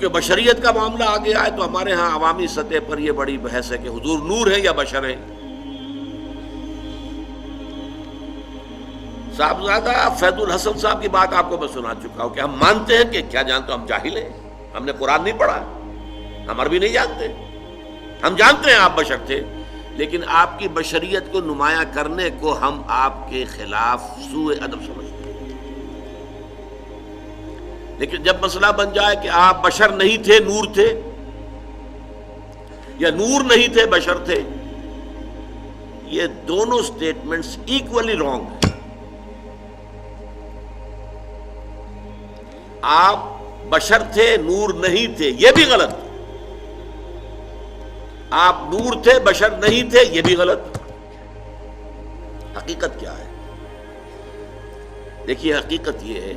چونکہ بشریت کا معاملہ آگے آئے تو ہمارے ہاں عوامی سطح پر یہ بڑی بحث ہے کہ حضور نور ہے یا بشر ہے. صاحبزادہ فیض الحسن صاحب کی بات آپ کو میں سنا چکا ہوں کہ ہم مانتے ہیں کہ کیا جانتے ہم جاہل ہیں, ہم نے قرآن نہیں پڑھا, ہم عربی نہیں جانتے, ہم جانتے ہیں آپ بشر تھے, لیکن آپ کی بشریت کو نمایاں کرنے کو ہم آپ کے خلاف سوء ادب سمجھتے ہیں. لیکن جب مسئلہ بن جائے کہ آپ بشر نہیں تھے نور تھے, یا نور نہیں تھے بشر تھے, یہ دونوں سٹیٹمنٹس ایکولی رانگ ہیں. آپ بشر تھے نور نہیں تھے یہ بھی غلط, آپ نور تھے بشر نہیں تھے یہ بھی غلط. حقیقت کیا ہے؟ دیکھیے حقیقت یہ ہے,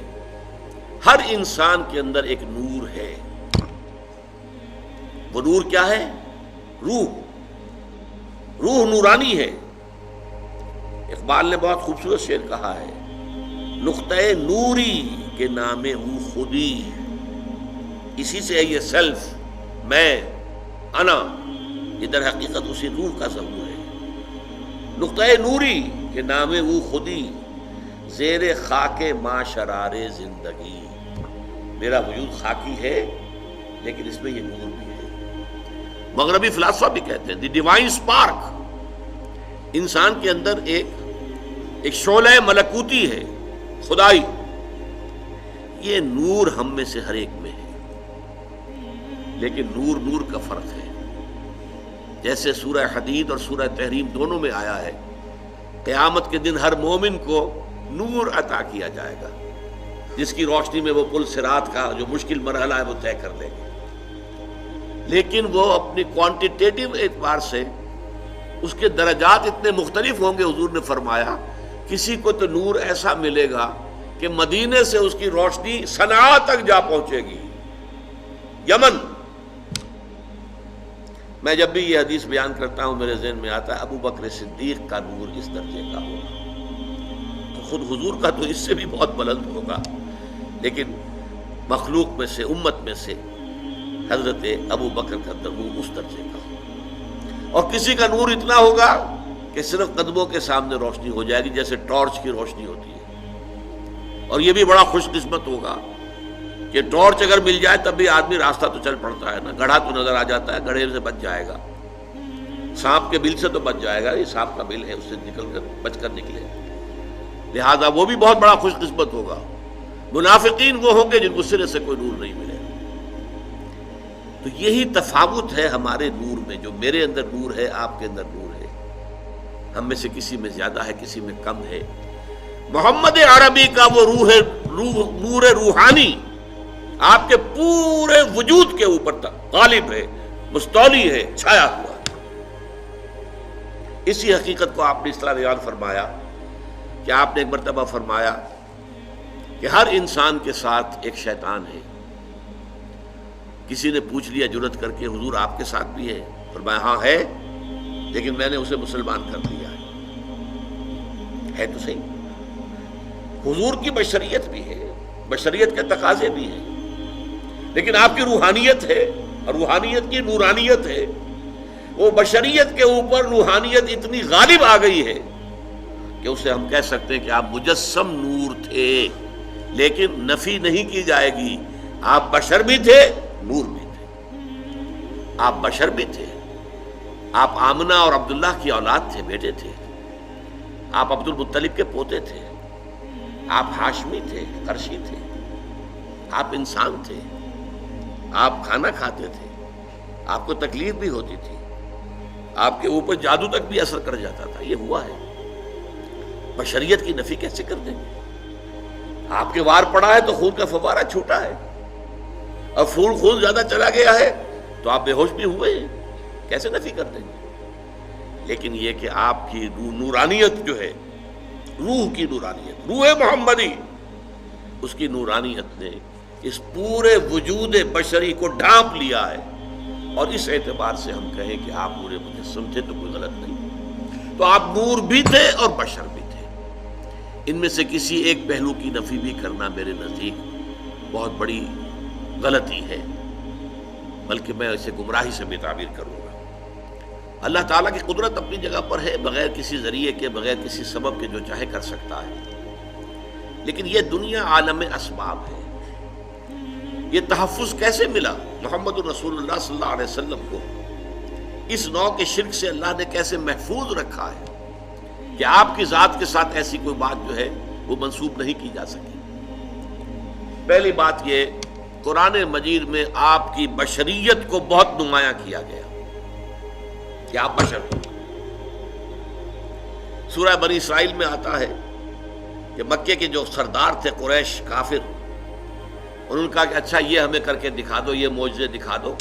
ہر انسان کے اندر ایک نور ہے. وہ نور کیا ہے؟ روح. روح نورانی ہے. اقبال نے بہت خوبصورت شعر کہا ہے, نقطۂ نوری کے نام او خودی, اسی سے ہے یہ سیلف, میں, انا. ادھر حقیقت اسی روح کا ظہور ہے. نقطۂ نوری کے نام او خودی, زیر خاک ما شرار زندگی. میرا وجود خاکی ہے لیکن اس میں یہ نور بھی ہے. مغربی فلاسفہ بھی کہتے ہیں دی ڈیوائن سپارک, انسان کے اندر ایک شعلہ ملکوتی ہے, خدائی. یہ نور ہم میں سے ہر ایک میں ہے, لیکن نور نور کا فرق ہے. جیسے سورہ حدید اور سورہ تحریم دونوں میں آیا ہے, قیامت کے دن ہر مومن کو نور عطا کیا جائے گا, جس کی روشنی میں وہ پل صراط کا جو مشکل مرحلہ ہے وہ طے کر لیں گے. لیکن وہ اپنی کوانٹیٹیو اعتبار سے اس کے درجات اتنے مختلف ہوں گے. حضور نے فرمایا کسی کو تو نور ایسا ملے گا کہ مدینے سے اس کی روشنی صنعاء تک جا پہنچے گی, یمن. میں جب بھی یہ حدیث بیان کرتا ہوں میرے ذہن میں آتا ہے ابو بکر صدیق کا نور اس درجے کا ہوگا, تو خود حضور کا تو اس سے بھی بہت بلند ہوگا, لیکن مخلوق میں سے, امت میں سے حضرت ابو بکر کا نور اس درجے کا ہوگا. اور کسی کا نور اتنا ہوگا کہ صرف قدموں کے سامنے روشنی ہو جائے گی جیسے ٹارچ کی روشنی ہوتی ہے. اور یہ بھی بڑا خوش قسمت ہوگا کہ ٹارچ اگر مل جائے تب بھی آدمی راستہ تو چل پڑتا ہے نا, گڑھا تو نظر آ جاتا ہے, گڑھے سے بچ جائے گا, سانپ کے بل سے تو بچ جائے گا, یہ سانپ کا بل ہے اس سے نکل کر بچ کر نکلے. لہذا وہ بھی بہت بڑا خوش قسمت ہوگا. منافقین وہ ہوں گے جن کو سرے سے کوئی نور نہیں ملے. تو یہی تفاوت ہے ہمارے نور میں, جو میرے اندر نور ہے آپ کے اندر نور ہے. ہم میں سے کسی میں زیادہ ہے, کسی میں کم ہے. محمد عربی کا وہ نور روحانی آپ کے پورے وجود کے اوپر تک غالب ہے, مستولی ہے, چھایا ہوا ہے. اسی حقیقت کو آپ نے اس طرح بیان فرمایا کہ آپ نے ایک مرتبہ فرمایا کہ ہر انسان کے ساتھ ایک شیطان ہے. کسی نے پوچھ لیا جرات کر کے حضور آپ کے ساتھ بھی ہے؟ فرمایا ہاں ہے, لیکن میں نے اسے مسلمان کر دیا ہے تو صحیح. حضور کی بشریت بھی ہے, بشریت کے تقاضے بھی ہیں, لیکن آپ کی روحانیت ہے اور روحانیت کی نورانیت ہے. وہ بشریت کے اوپر روحانیت اتنی غالب آ گئی ہے کہ اسے ہم کہہ سکتے ہیں کہ آپ مجسم نور تھے, لیکن نفی نہیں کی جائے گی. آپ بشر بھی تھے, نور بھی تھے. آپ بشر بھی تھے, آپ آمنہ اور عبداللہ کی اولاد تھے, بیٹے تھے. آپ عبد المطلب کے پوتے تھے. آپ ہاشمی تھے, قرشی تھے. آپ انسان تھے, آپ کھانا کھاتے تھے, آپ کو تکلیف بھی ہوتی تھی, آپ کے اوپر جادو تک بھی اثر کر جاتا تھا. یہ ہوا ہے. بشریت کی نفی کیسے کر دیں گے؟ آپ کے وار پڑا ہے تو خون کا فوارہ چھوٹا ہے, اور خون زیادہ چلا گیا ہے تو آپ بے ہوش بھی ہوئے ہیں, کیسے نفی کر دیں گے؟ لیکن یہ کہ آپ کی نورانیت جو ہے, روح کی نورانیت, روح محمدی, اس کی نورانیت نے اس پورے وجود بشری کو ڈھانپ لیا ہے. اور اس اعتبار سے ہم کہیں کہ آپ نور مجسم تھے تو کوئی غلط نہیں. تو آپ نور بھی تھے اور بشر بھی تھے. ان میں سے کسی ایک پہلو کی نفی بھی کرنا میرے نزدیک بہت بڑی غلطی ہے. بلکہ میں اسے گمراہی سے بھی تعبیر کروں گا۔ اللہ تعالیٰ کی قدرت اپنی جگہ پر ہے، بغیر کسی ذریعے کے، بغیر کسی سبب کے جو چاہے کر سکتا ہے، لیکن یہ دنیا عالم اسباب ہے۔ یہ تحفظ کیسے ملا؟ محمد الرسول اللہ صلی اللہ علیہ وسلم کو اس نوع کے شرک سے اللہ نے کیسے محفوظ رکھا ہے کہ آپ کی ذات کے ساتھ ایسی کوئی بات جو ہے وہ منسوب نہیں کی جا سکی۔ پہلی بات یہ، قرآن مجید میں آپ کی بشریت کو بہت نمایاں کیا گیا کہ آپ بشر ہو۔ سورہ بنی اسرائیل میں آتا ہے کہ مکے کے جو سردار تھے قریش کافر، انہوں نے کہا کہ اچھا یہ ہمیں کر کے دکھا دو، یہ معجزے دکھا دو،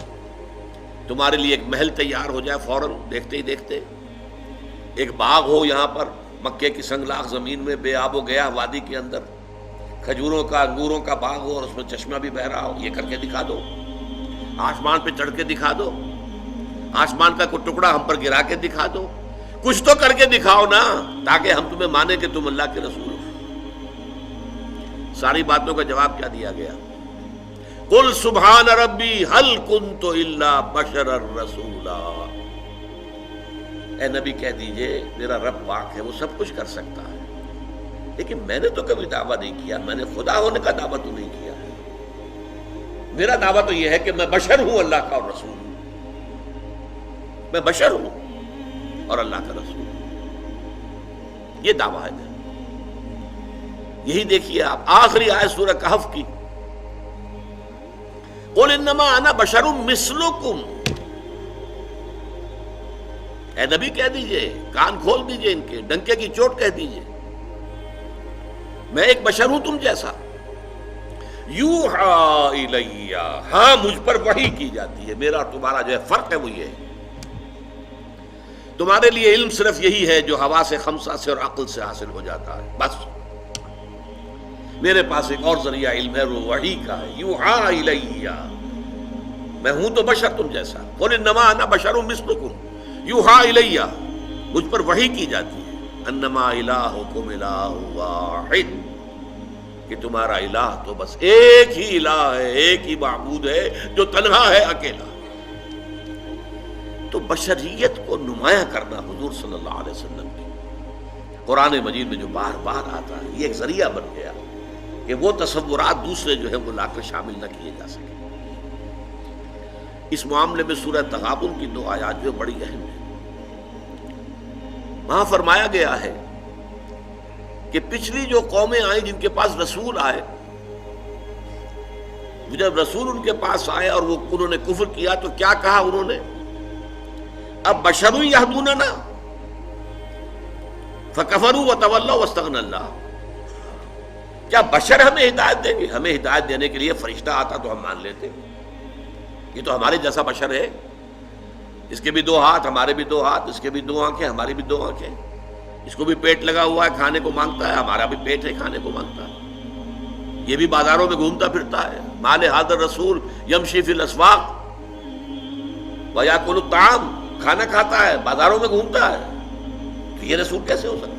تمہارے لیے ایک محل تیار ہو جائے فوراً دیکھتے ہی دیکھتے، ایک باغ ہو یہاں پر مکے کی سنگلاخ زمین میں بے آب و گیا وادی کے اندر، کھجوروں کا انگوروں کا باغ ہو اور اس میں چشمہ بھی بہ رہا ہو، یہ کر کے دکھا دو، آسمان پہ چڑھ کے دکھا دو، آسمان کا کوئی ٹکڑا ہم پر گرا کے دکھا دو، کچھ تو کر کے دکھاؤ نا تاکہ ہم تمہیں مانیں کہ تم اللہ کے رسول ہو۔ ساری باتوں کا جواب کیا دیا گیا؟ قل سبحان ربی هل کنت الا بشرا رسولا، اے نبی کہہ دیجئے میرا رب پاک ہے، وہ سب کچھ کر سکتا ہے، لیکن میں نے تو کبھی دعویٰ نہیں کیا، میں نے خدا ہونے کا دعویٰ تو نہیں کیا ہے، میرا دعویٰ تو یہ ہے کہ میں بشر ہوں، اللہ کا اور رسول ہوں، میں بشر ہوں اور اللہ کا رسول ہوں، یہ دعویٰ ہے میرا۔ یہی دیکھیے آپ آخری آیت سورہ کہف کی، قل انما انا بشر مثلکم، اے نبی کہہ دیجئے، کان کھول دیجئے ان کے، ڈنکے کی چوٹ کہہ دیجئے، میں ایک بشر ہوں تم جیسا، یوحی الی، ہاں مجھ پر وحی کی جاتی ہے، میرا اور تمہارا جو ہے فرق ہے وہ یہ ہے، تمہارے لیے علم صرف یہی ہے جو حواس خمسہ سے اور عقل سے حاصل ہو جاتا ہے، بس میرے پاس ایک اور ذریعہ علم ہے، وہ وحی کا ہے، یوحی الی، میں ہوں تو بشر تم جیسا، قل انما انا بشر مثلکم یوحی الی، مجھ پر وحی کی جاتی ہے، انما الہکم الہ واحد، کہ تمہارا الہ تو بس ایک ہی الہ ہے، ایک ہی معبود ہے جو تنہا ہے، اکیلا۔ تو بشریت کو نمایاں کرنا حضور صلی اللہ علیہ وسلم کی قرآن مجید میں جو بار بار آتا ہے، یہ ایک ذریعہ بن گیا کہ وہ تصورات دوسرے جو ہیں وہ لا کر شامل نہ کیے جا سکے۔ اس معاملے میں سورہ تغابن کی 2 آیات جو بڑی اہم ہیں، وہاں فرمایا گیا ہے کہ پچھلی جو قومیں آئیں جن کے پاس رسول آئے، جب رسول ان کے پاس آئے اور وہ انہوں نے کفر کیا تو کیا کہا انہوں نے؟ اب بشر یہدوننا فکفروا وتولوا واستغنى اللہ، کیا بشر ہمیں ہدایت دیں گے؟ ہمیں ہدایت دینے کے لیے فرشتہ آتا تو ہم مان لیتے، یہ تو ہمارے جیسا بشر ہے، اس کے بھی 2 ہاتھ ہمارے بھی 2 ہاتھ، اس کے بھی 2 آنکھیں ہماری بھی 2 آنکھیں، اس کو بھی پیٹ لگا ہوا ہے کھانے کو مانگتا ہے، ہمارا بھی پیٹ ہے کھانے کو مانگتا ہے، یہ بھی بازاروں میں گھومتا پھرتا ہے، مال ھذا الرسول یمشی فی الاسواق ویاکل الطعام، کھانا کھاتا ہے بازاروں میں گھومتا ہے، تو یہ رسول کیسے ہو سکتا ہے؟